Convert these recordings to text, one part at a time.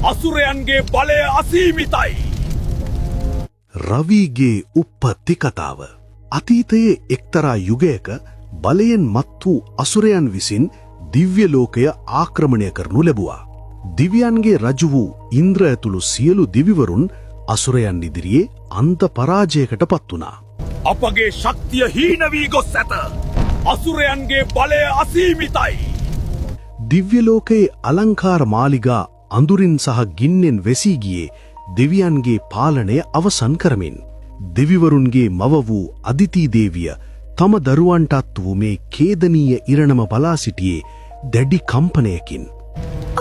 අසුරයන්ගේ බලය අසීමිතයි. රවිගේ උප්පත්ති කතාව. අතීතයේ එක්තරා යුගයක බලයෙන් මත් වූ අසුරයන් විසින් දිව්‍ය ලෝකය ආක්‍රමණය කරනු ලැබුවා. දිව්‍යයන්ගේ රජු වූ ඉන්ද්‍ර ඇතුළු සියලු දිවිවරුන් අසුරයන් ඉදිරියේ අන්ත පරාජයකට පත් වුණා. අපගේ ශක්තිය හීන වී ගොස් ඇත. අසුරයන්ගේ බලය අසීමිතයි. දිව්‍ය ලෝකයේ අලංකාර මාලිගා අඳුරින් සහ ගින්නෙන් වැසී ගියේ දෙවියන්ගේ පාලනය අවසන් කරමින්. දෙවිවරුන්ගේ මව වූ අදිති දේවිය තම දරුවන්ටත් වූ මේ ඛේදනීය ඉරණම බලා සිටියේ දැඩි කම්පනයකින්.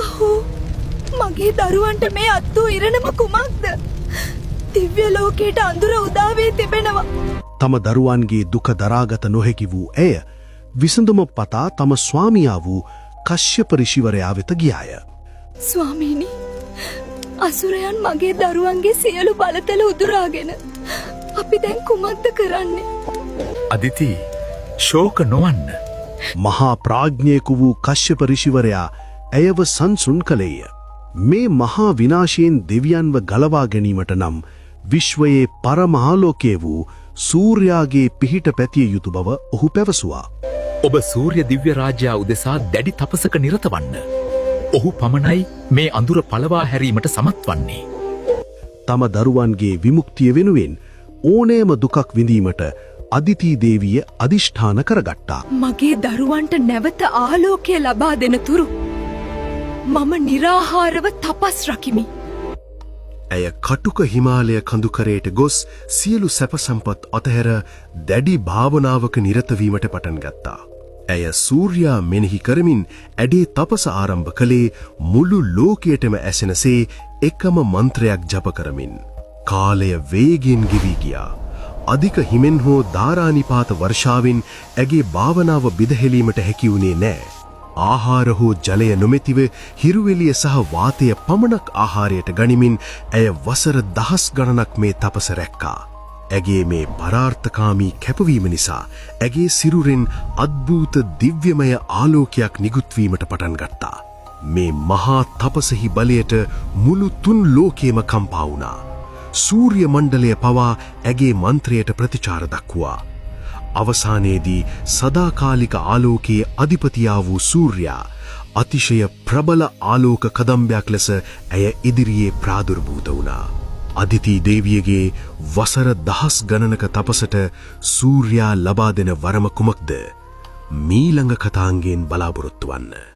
අහෝ මගේ දරුවන්ට මේ අත් වූ ඉරණම කුමක්ද? දිව්‍ය ලෝකයට අඳුර උදා වී තිබෙනවා. තම දරුවන්ගේ දුක දරාගත නොහැකි වූ ඇය විසඳුම පතා තම ස්වාමියා වූ කශ්‍යප ඍෂිවරයා වෙත ගියාය. ස්වාමීනි, අසුරයන් මගේ දරුවන්ගේ සියලු බලතල උදුරාගෙන අපි දැන් කුමක්ද කරන්නේ? අදිති, ශෝක නොවන්න. මහා ප්‍රඥයෙකු වූ කශ්‍යප ඍෂිවරයා ඇයව සංසුන් කළේය. මේ මහා විනාශයෙන් දෙවියන්ව ගලවා ගැනීමට නම් විශ්වයේ පරමාලෝකයේ වූ සූර්යාගේ පිහිට පැතිය යුතු බව ඔහු පැවසුවා. ඔබ සූර්ය දිව්‍ය රාජ්‍යයා උදෙසා දැඩි තපසක නිරත වන්න. ඔහු පමණයි මේ අඳුර පළවා හැරීමට සමත් වන්නේ. තම දරුවන්ගේ විමුක්තිය වෙනුවෙන් ඕනෑම දුකක් විඳීමට අදිති දේවිය අදිෂ්ඨාන කරගත්තා. මගේ දරුවන්ට නැවත ආලෝකය ලබා දෙන තුරු මම निराहारව තපස් රකිමි. ඇය කටුක හිමාලය කඳුකරයට ගොස් සියලු සැප සම්පත් අතහැර දැඩි භාවනාවක නිරත වීමට පටන් ගත්තා. ඇය සූර්යා මෙනෙහි කරමින් ඇඩේ තපස ආරම්භ කළේ මුළු ලෝකයටම ඇසෙනසේ එකම මන්ත්‍රයක් ජප කරමින්. කාලය වේගෙන් ගෙවී ගියා. අධික හිමෙන් හෝ ධාරානිපාත වර්ෂාවෙන් ඇගේ භාවනාව බිදහෙලීමට හැකි වුණේ නෑ. ආහාර හෝ ජලය නොමැතිව හිරුවෙලිය සහ වාතය පමණක් ආහාරයට ගනිමින් ඇය වසර දහස් ගණනක් මේ තපස රැක්කා. ඇගේ මේ පරාර්ථකාමී කැපවීම නිසා ඇගේ සිරුරෙන් අද්භූත දිව්‍යමය ආලෝකයක් නිකුත්වීමට පටන් ගත්තා. මේ මහා තපසෙහි බලයට මුළු තුන් ලෝකයේම කම්පා වුණා. සූර්ය මණ්ඩලය පවා ඇගේ මන්ත්‍රයට ප්‍රතිචාර දක්වුවා. අවසානයේදී සදාකාලික ආලෝකයේ අධිපතියා වූ සූර්යා අතිශය ප්‍රබල ආලෝක කදම්බයක් ලෙස ඇය ඉදිරියේ ප්‍රාදුර්භූත වුණා. අදිති දේවියගේ වසර දහස් ගණනක තපසට සූර්යා ලබා දෙන වරම කුමක්ද? මීළඟ කතාංගයෙන් බලාපොරොත්තු වන්න.